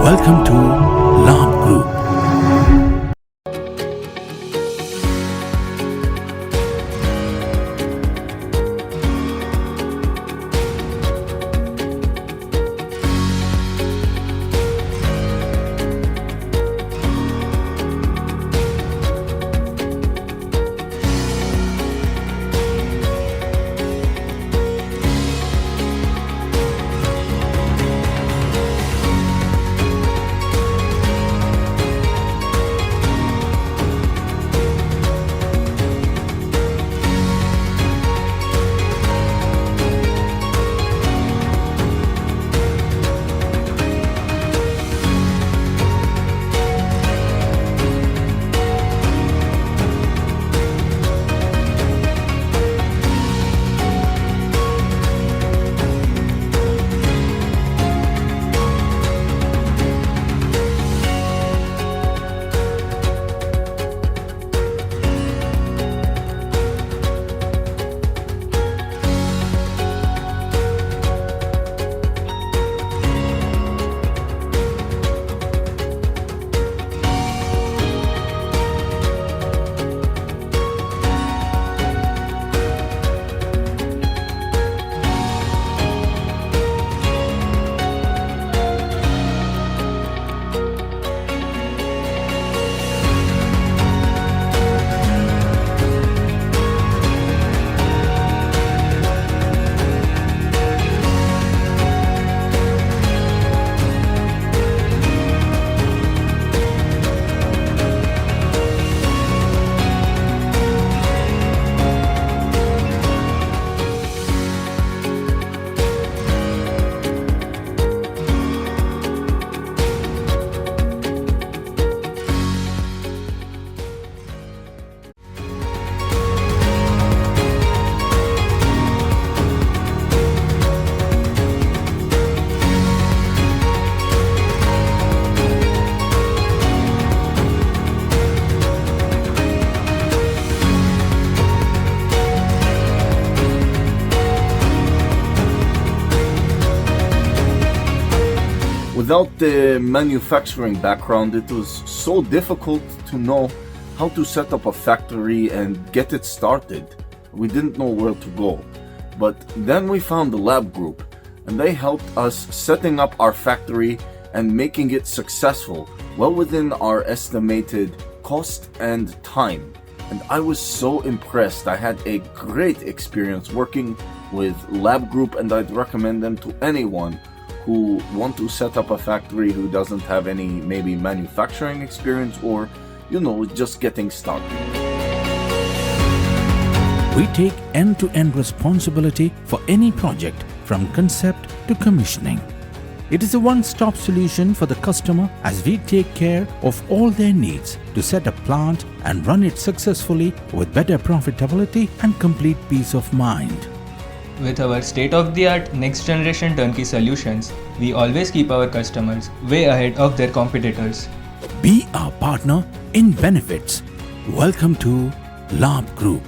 Welcome to Labh Group. Without the manufacturing background, it was so difficult to know how to set up a factory and get it started. We didn't know where to go. But then we found the Labh Group, and they helped us setting up our factory and making it successful, well within our estimated cost and time. And I was so impressed. I had a great experience working with Labh Group, and I'd recommend them to anyone who want to set up a factory who doesn't have any maybe manufacturing experience or, just getting started. We take end-to-end responsibility for any project from concept to commissioning. It is a one-stop solution for the customer as we take care of all their needs to set a plant and run it successfully with better profitability and complete peace of mind. With our state-of-the-art next-generation turnkey solutions, we always keep our customers way ahead of their competitors. Be our partner in benefits. Welcome to Labh Group.